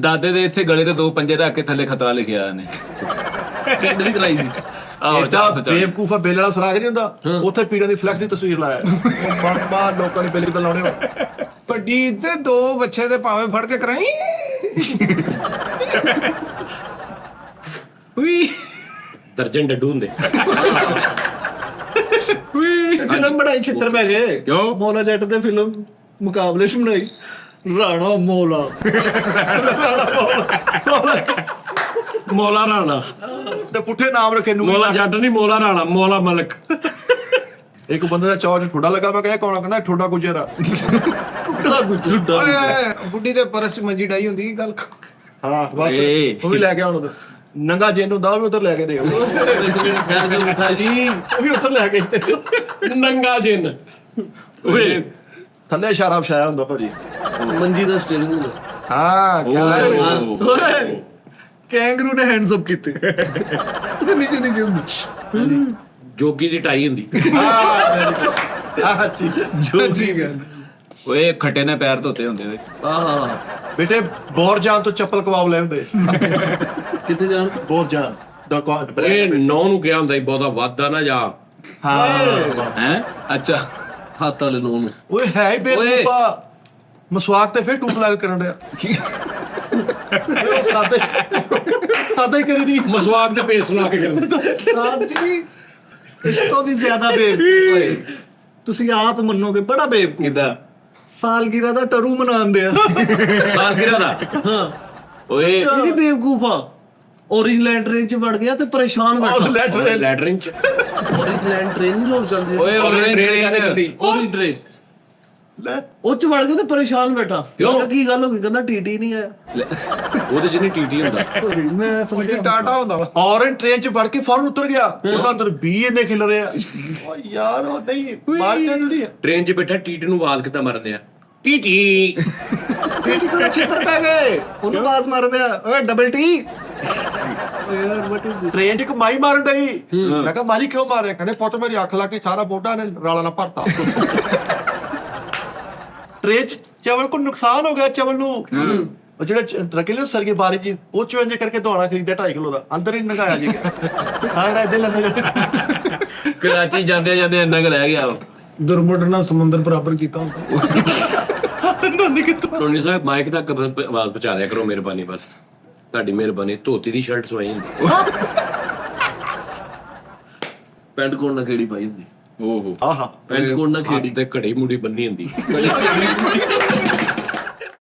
ਦਾਦੇ ਦੇ ਇੱਥੇ ਗਲੇ ਤੇ 2 ਪੰਜੇ ਰੱਖ ਕੇ ਥੱਲੇ ਖਤਰਾ ਲਿਖਿਆ ਨੇ। ਟ੍ਰੈਂਡ ਵੀ ਕਰਾਈ ਸੀ। ਆਹੋ ਤਾਂ ਬੇਵਕੂਫਾ ਬੇਲ ਵਾਲਾ ਸਰਾਗ ਨਹੀਂ ਹੁੰਦਾ, ਉੱਥੇ ਪੀਰਾਂ ਦੀ ਫਲੈਕਸ ਦੀ ਤਸਵੀਰ ਲਾਇਆ। ਬਾਰ ਲੋਕਾਂ ਨੇ ਬੇਲ ਕਿੱਦਾਂ ਲਾਉਣੇ ਹੋਣ। ਵੱਡੀ ਤੇ 2 ਬੱਚੇ ਦੇ ਭਾਵੇਂ ਫੜ ਕੇ ਕਰਾਈ। ਦਰਜਨ ਡੱਡੂ ਹੁੰਦੇ। ਫਿਲਮ ਬਣਾਈ ਛਿੱਤਰ ਪੈ ਗਏ। ਕਿਉਂ? ਮੌਲਾ ਜੱਟ ਦੇ ਫਿਲਮ ਮੁਕਾਬਲੇ ਚ ਬਣਾਈ ਰਾਣਾ ਮੌਲਾ। ਮੌਲਾ ਰਾਣਾ, ਤੇ ਪੁੱਠੇ ਨਾਮ ਰੱਖੇ ਨੂੰ। ਮੌਲਾ ਜੱਟ ਨਹੀਂ, ਮੌਲਾ ਰਾਣਾ, ਮੌਲਾ ਮਲਕ। ਇੱਕ ਬੰਦੇ ਦਾ ਚੌੜ ਠੋਡਾ ਲੱਗਾ, ਮੈਂ ਕਿਹਾ ਕੌਣ? ਕਹਿੰਦਾ ਠੋਡਾ ਗੁਜਰਾ। ਬੁੱਢੀ ਦੇ ਪਰਸ ਚ ਮੰਜੀ ਡਾਈ ਹੁੰਦੀ ਗੱਲ। ਹਾਂ ਬਸ ਉਹ ਵੀ ਲੈ ਕੇ ਆਉਣ। ਨੰਗਾ ਜਿੰਨ ਹੁੰਦਾ ਉਹ ਵੀ ਉਧਰ ਲੈ ਕੇ ਦੇ। ਮਿੱਠਾ ਜੀ, ਉਹ ਵੀ ਉਧਰ ਲੈ ਕੇ ਨੰਗਾ ਜਿੰਨ। ਓਏ ਥੱਲੇ ਇਸ਼ਾਰਾ ਵਿਛਾਇਆ ਹੁੰਦਾ ਭਾਜੀ। ਮੰਜੀ ਦਾ ਸਟੀਅਰਿੰਗ ਹੁੰਦਾ। ਹਾਂ ਓਏ ਕੈਂਗਰੂ ਨੇ ਹੈਂਡਸ ਅਪ ਕੀਤੇ। ਤੇ ਨਿੱਕੇ ਨਿੱਕੇ ਹੁੰਦੇ। ਜੋਗੀ ਦੀ ਟਾਈ ਹੁੰਦੀ। ਆਹ ਜੀ ਜੋਜੀ ਗੱਲ। ਓਏ ਖੱਟੇ ਨੇ ਪੈਰ ਧੋਤੇ ਹੁੰਦੇ ਓਏ। ਆਹ ਬੇਟੇ ਬੋਰ ਜਾਨ ਤੋਂ ਚੱਪਲ ਕਵਾਬ ਲੈ ਹੁੰਦੇ। ਕਿੱਥੇ ਜਾਣ? ਬੋਰ ਜਾਨ ਇਹ ਨੌ ਨੂੰ ਕਿਹਾ ਹੁੰਦਾ ਬਹੁਤਾ ਵਾਦਾ ਨਾ ਜਾ। ਹਾਂ ਹੈ ਅੱਛਾ ਹੱਥ ਵਾਲੇ ਨੌ ਨੂੰ। ਓਏ ਹੈ ਹੀ ਬੇਵਕੂਫਾ। ਮਸਵਾਕ ਤੇ ਫੇਰ ਟੂਪ ਲਾਗ ਕਰਨ ਰਿਹਾ। ਸਾਦੇ ਸਾਦਾ ਹੀ ਕਰੀ ਦੀ। ਮਸਵਾਕ ਤੇ ਪੇਸ ਲਾ ਕੇ ਕਰਦਾ। ਸਾਹਿਬ ਜੀ ਇਸ ਤੋਂ ਵੀ ਜ਼ਿਆਦਾ ਬੇਵਕੂਫ ਹੋਏ ਤੁਸੀਂ ਆਪ ਮੰਨੋਗੇ। ਬੜਾ ਬੇਵਕੂਫ। ਕਿੱਦਾਂ? ਸਾਲਗਿਰਾ ਦਾ ਟਰੂ ਮਨਾਉਂਦੇ ਆ। ਸਾਲਗਿਰਾ ਦਾ। ਹਾਂ ਓਏ ਇਹ ਵੀ ਬੇਵਕੂਫ ਆ। ਓਰੀਜਨਲ ਟ੍ਰੇਨ 'ਚ ਵੜ ਗਿਆ ਤੇ ਪਰੇਸ਼ਾਨ ਬੈਠਾ। ਲੈਟਰਿਨ ਚ ਓਰੀਜਨਲ ਟ੍ਰੇਨ ਨਹੀਂ ਲੋਕ ਚੱਲਦੇ। ਓਏ ਟ੍ਰੇਨ ਟ੍ਰੇਨ ਲੈ ਉਹ ਚ ਵੜ ਗਿਆ ਤੇ ਪਰੇਸ਼ਾਨ ਬੈਠਾ। ਕਿਉਂ? ਕੀ ਗੱਲ ਹੋ ਗਈ? ਕਹਿੰਦਾ ਟੀਟੀ ਨਹੀਂ ਆਇਆ। ਉਹਦੇ ਚ ਨਹੀਂ ਟੀਟੀ ਹੁੰਦਾ। ਸੌਰੀ ਮੈਂ ਸਮਝਿਆ ਟਾਟਾ ਹੁੰਦਾ ਵਾ। ਔਰਨ ਟ੍ਰੇਨ ਚ ਵੜ ਕੇ ਫੌਰਨ ਉਤਰ ਗਿਆ। ਉਹਦਾ ਅੰਦਰ 20 ਇੰਨੇ ਖਿਲ ਰਹੇ ਆ। ਓ ਯਾਰ ਉਹ ਨਹੀਂ ਮਾਰਦੇ ਨਹੀਂ। ਟ੍ਰੇਨ 'ਚ ਬੈਠਾ ਟੀਟੀ ਨੂੰ ਆਵਾਜ਼ ਕਿੱਦਾਂ ਮਾਰਦੇ ਆ? ਟੀਟੀ। ਟੀਟੀ ਕੋਲ ਛਿੱਤਰ ਪੈ ਗਏ। ਉਹਨੂੰ ਆਵਾਜ਼ ਮਾਰਦੇ ਆ ਓਏ ਡਬਲ ਟੀ। ਓ ਯਾਰ ਵਾਟ ਇਜ਼ ਦਿਸ? ਟ੍ਰੇਨ ਚ ਕਮਾਈ ਮਾਰਨ ਡਈ। ਮੈਂ ਕਿਹਾ ਮਾਰੀ ਕਿਉਂ ਮਾਰਿਆ? ਕਹਿੰਦੇ ਪੁੱਤ ਮੇਰੀ ਅੱਖ ਲਾ ਕੇ ਸਾਰਾ ਬੋਡਾ ਨੇ ਰਾਲਾ ਨਾਲ ਭਰਤਾ। ਟ੍ਰੇਨ ਚ ਚਵਲ ਕੋ ਨੁਕਸਾਨ ਹੋ ਗਿਆ। ਚਵਲ ਨੂੰ ਉਹ ਜਿਹੜਾ ਰਕੇਲੇ ਸਰ ਕੇ ਬਾਰੀ ਜੀ ਉਹ ਚੁੰਝ ਕਰਕੇ ਦੌੜਾ ਖਰੀਦਿਆ 2.5 ਕਿਲੋ ਦਾ। ਅੰਦਰ ਹੀ ਨਗਾਇਆ ਜੀ ਸਾਰਾ ਇੱਥੇ ਲੰਗਾ। ਕਰਾਚੀ ਜਾਂਦੇ ਜਾਂਦੇ ਇੰਨਾ ਕੁ ਰਹਿ ਗਿਆ। ਦੁਰਮੁਟਨਾ ਸਮੁੰਦਰ ਬਰਾਬਰ ਕੀਤਾ ਹੁੰਦਾ। ਟੋਨੀ ਸਾਹਿਬ ਮਾਈਕ ਤੱਕ ਆਵਾਜ਼ ਪਹੁੰਚਾ ਦਿਆ ਕਰੋ ਮਿਹਰਬਾਨੀ। ਬਸ ਤੁਹਾਡੀ ਮਿਹਰਬਾਨੀ। ਧੋਤੀ ਦੀ ਸ਼ਰਟ ਸਵਾਈ ਹੁੰਦੀ। ਪੈਂਟ ਕੋਟ ਨਾਲ ਕਿਹੜੀ ਪਾਈ ਹੁੰਦੀ? ਓਹੋ ਆਹਾ ਪੈਂਟ ਕੋਟ ਨਾਲ ਖੇੜੀ ਤੇ ਘੜੀ ਮੁੜੀ ਬੰਨੀ ਹੁੰਦੀ।